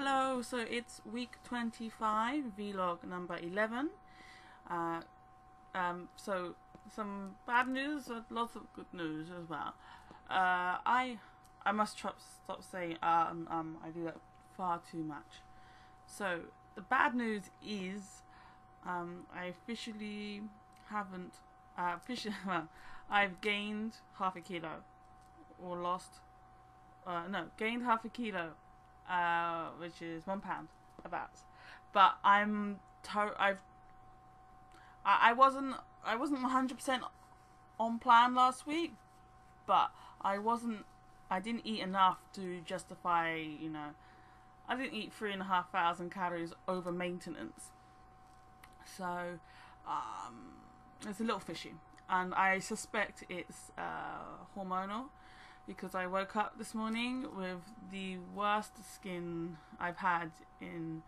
Hello, so it's week 25, vlog number 11. So some bad news, but lots of good news as well. I must stop saying I do that far too much. So the bad news is I officially haven't well, I've gained half a kilo or lost gained half a kilo, which is 1 pound about. But I wasn't 100% on plan last week, but I didn't eat enough to justify, I didn't eat 3,500 calories over maintenance. So it's a little fishy, and I suspect it's hormonal, because I woke up this morning with the worst skin I've had in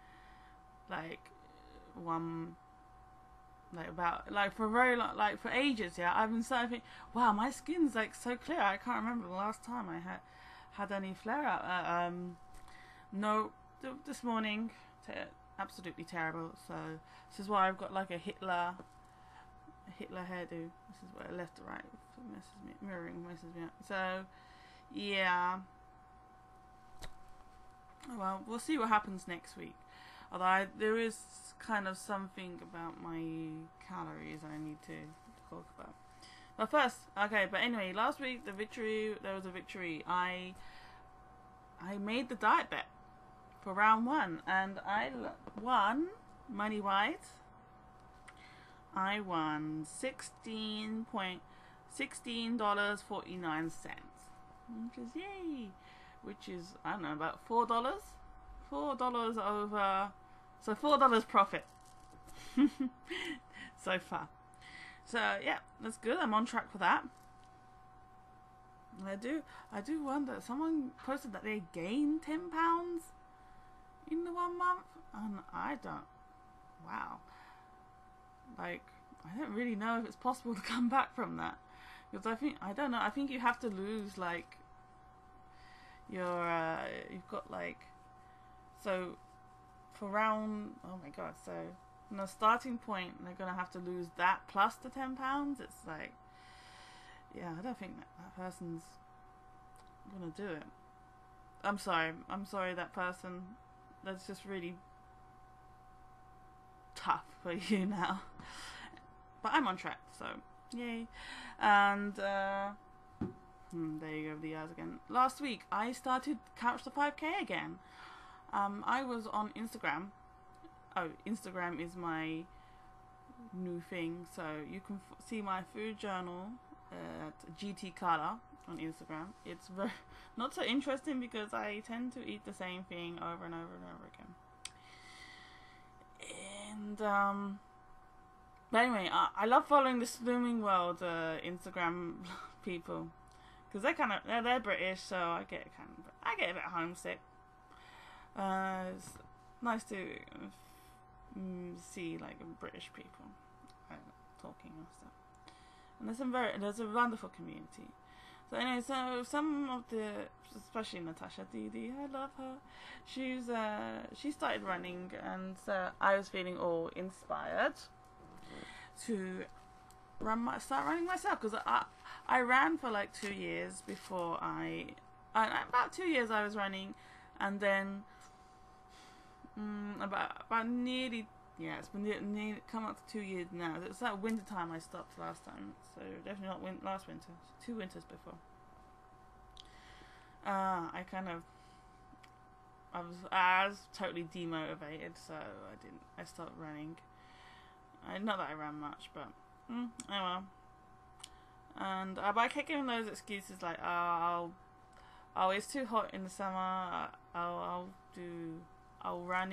for very long, for ages. Yeah, I've been starting to think, wow, my skin's so clear. I can't remember the last time I had any flare up. No, this morning, absolutely terrible. So this is why I've got a Hitler hairdo. This is where left to right messes me up. So yeah, well, we'll see what happens next week. Although there is kind of something about my calories I need to talk about. But first, okay. But anyway, last week there was a victory. I made the diet bet for round 1, and I won money wise. I won $16.49, which is I don't know, about $4 over, so $4 profit so far. So yeah, that's good. I'm on track for that. I do wonder, someone posted that they gained 10 pounds in the 1 month, and I don't. Wow. I don't really know if it's possible to come back from that, because I think you have to lose your you've got so for round, oh my god, so from the starting point they're gonna have to lose that plus the 10 pounds. It's yeah, I don't think that person's gonna do it. I'm sorry that person. That's just really tough for you now. But I'm on track, so yay. And there you go, the eyes again. Last week I started Couch to 5K again. I was on Instagram. Oh, Instagram is my new thing, so you can see my food journal at GT Carla on Instagram. It's very not so interesting because I tend to eat the same thing over and over and over again. And but anyway, I love following the Slimming World Instagram people, because they're British, so I get a bit homesick. It's nice to see British people talking and stuff, and there's a wonderful community. So anyway, so some of especially Natasha Didi, I love her. She started running, and so I was feeling all inspired to start running myself, because I ran for 2 years before about 2 years I was running, and then about nearly, yeah, it's been nearly come up to 2 years now. It's that winter time I stopped last time, so definitely not last winter, 2 winters before. I was totally demotivated, so I stopped running. Not that I ran much, but oh well. And but I kept giving those excuses it's too hot in the summer. I'll run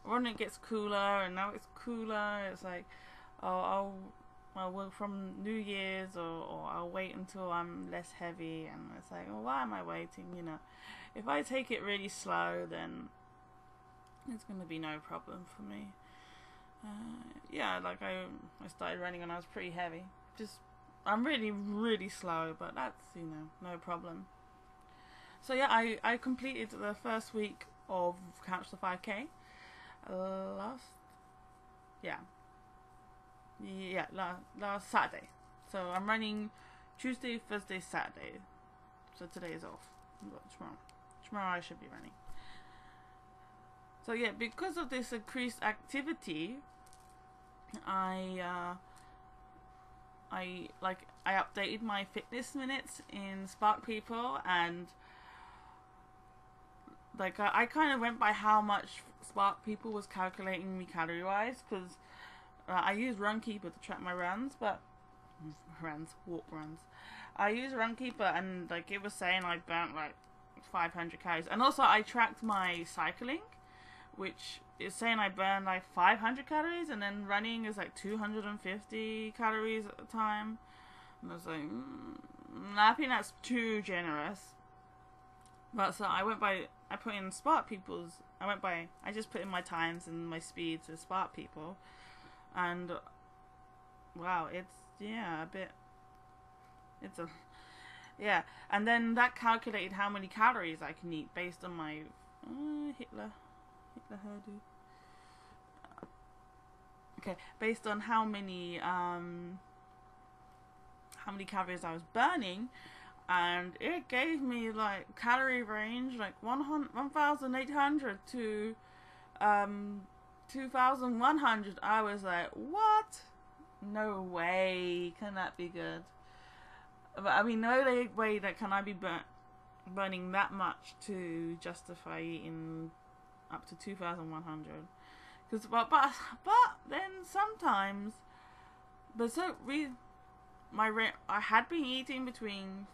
when it gets cooler, and now it's cooler. It's I'll work from New Year's, or I'll wait until I'm less heavy, and it's well, why am I waiting? If I take it really slow, then it's gonna be no problem for me. Yeah, I started running when I was pretty heavy. I'm really, really slow, but that's, no problem. So yeah, I completed the first week of Couch to 5K. Last Saturday. So I'm running Tuesday, Thursday, Saturday. So today is off. But tomorrow I should be running. So yeah, because of this increased activity, I updated my fitness minutes in Spark People, and like I kind of went by how much Spark People was calculating me calorie wise, because I use Runkeeper to track my runs, walk runs. I use Runkeeper, and like it was saying I burnt like 500 calories, and also I tracked my cycling, which is saying I burned like 500 calories, and then running is like 250 calories at the time. And I was like, I think that's too generous. But so I put in Spark People's, I just put in my times and my speeds to Spark People. And wow, and then that calculated how many calories I can eat based on my Hitler hairdo. Okay, based on how many calories I was burning, and it gave me like calorie range like 1,800 to 2,100. I was like, what? No way can that be good. But I mean, no way that can I be burning that much to justify eating up to 2,100. Because but then sometimes, I had been eating between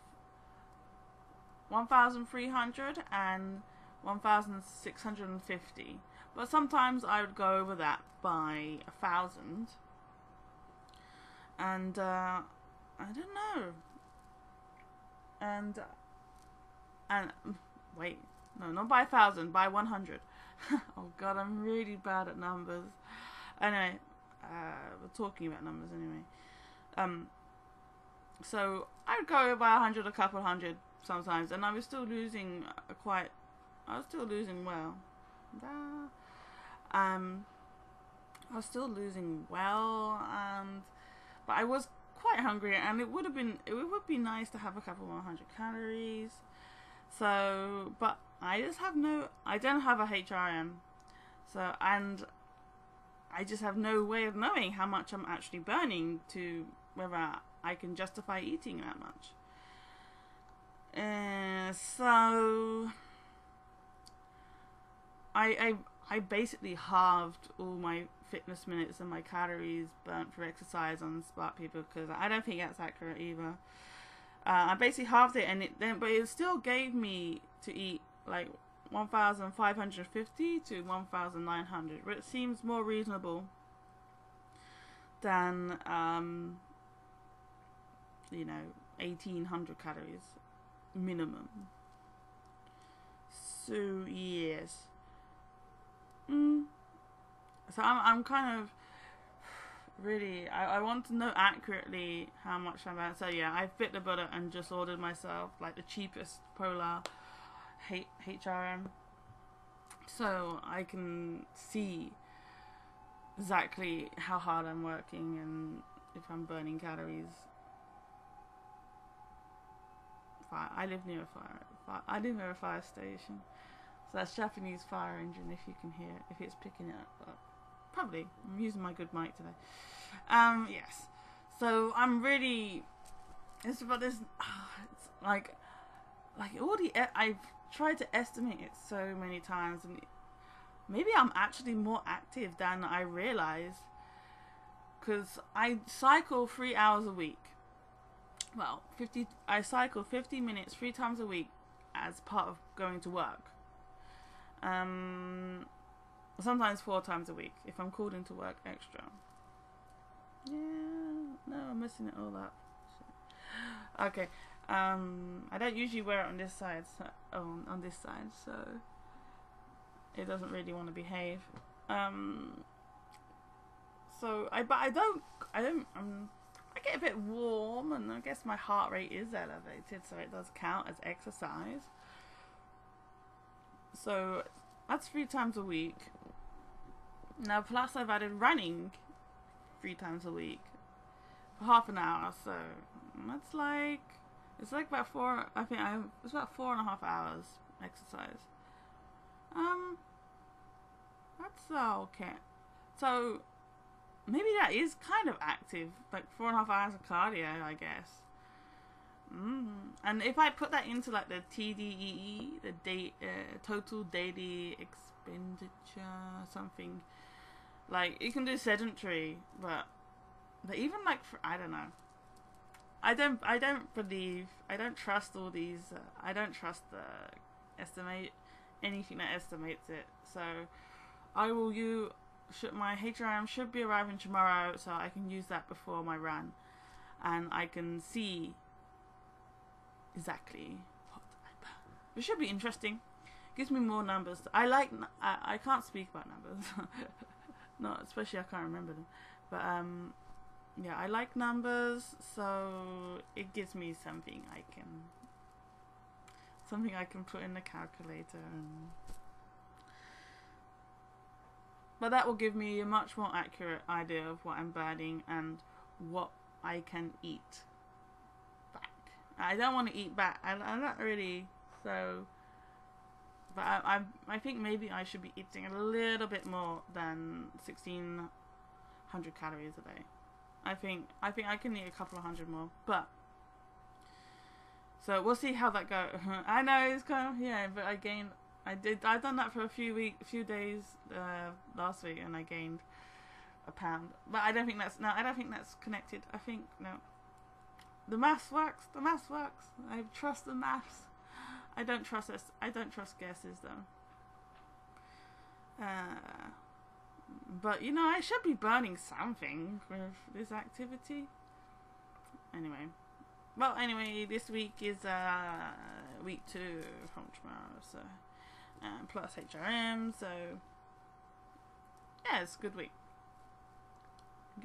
1,300 and 1,650, but sometimes I would go over that by 1,000, and I don't know, and wait, no, not by 1,000, by 100. Oh god, I'm really bad at numbers. Anyway, we're talking about numbers anyway. So I would go by 100, a couple hundred sometimes, and I was still losing well. I was still losing well, but I was quite hungry, and it would be nice to have a couple more 100 calories. So, but I don't have a HRM, so, and I just have no way of knowing how much I'm actually burning to whether I can justify eating that much. So I basically halved all my fitness minutes and my calories burnt for exercise on Spark People, because I don't think that's accurate either. I basically halved it, but it still gave me to eat like 1,550 to 1,900, which seems more reasonable than 1,800 calories minimum. So yes. So I'm kind of really, I want to know accurately how much I'm at. So yeah, I bit the bullet and just ordered myself like the cheapest Polar HRM, so I can see exactly how hard I'm working and if I'm burning calories. I live near a fire station, so that's Japanese fire engine. If you can hear it, if it's picking it up, probably. I'm using my good mic today. Yes. So I'm really. It's about this. It's like all the. I've tried to estimate it so many times, and maybe I'm actually more active than I realize, because I cycle 3 hours a week. Well, I cycle 50 minutes 3 times a week as part of going to work. Sometimes 4 times a week if I'm called into work extra. Yeah, no, I'm messing it all up. Okay, I don't usually wear it on this side, so it doesn't really want to behave. So I get a bit warm, and I guess my heart rate is elevated, so it does count as exercise. So That's 3 times a week. Now, plus I've added running 3 times a week for half an hour. So that's like, it's like about it's about 4.5 hours exercise. That's okay. So maybe that is kind of active, like 4.5 hours of cardio, I guess. And if I put that into like the TDEE, the total daily expenditure, something like you can do sedentary, but even like I don't know. I don't trust all these. I don't trust the anything that estimates it. So my HRM should be arriving tomorrow, so I can use that before my run, and I can see exactly what I burn. It should be interesting. Gives me more numbers. I can't speak about numbers. Not especially I can't remember them. But yeah, I like numbers, so it gives me something I can put in the calculator, but that will give me a much more accurate idea of what I'm burning and what I can eat back. I don't want to eat back. I'm not really, so. But I think maybe I should be eating a little bit more than 1,600 calories a day. I think I can eat a couple of hundred more, but so we'll see how that goes. I know it's kind of but I've done that for a few days last week, and I gained a pound. But I don't think that's connected. I think no. The maths works. I trust the maths. I don't trust guesses though. But I should be burning something with this activity. Anyway, this week is week 2 from tomorrow, so plus HRM, so yeah, it's a good week.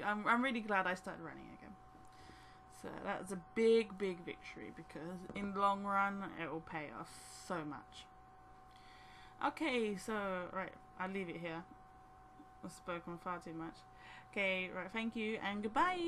I'm really glad I started running again. So that's a big victory, because in the long run it will pay off so much. Okay, so right, I'll leave it here. I've spoken far too much. Okay, right, thank you and goodbye.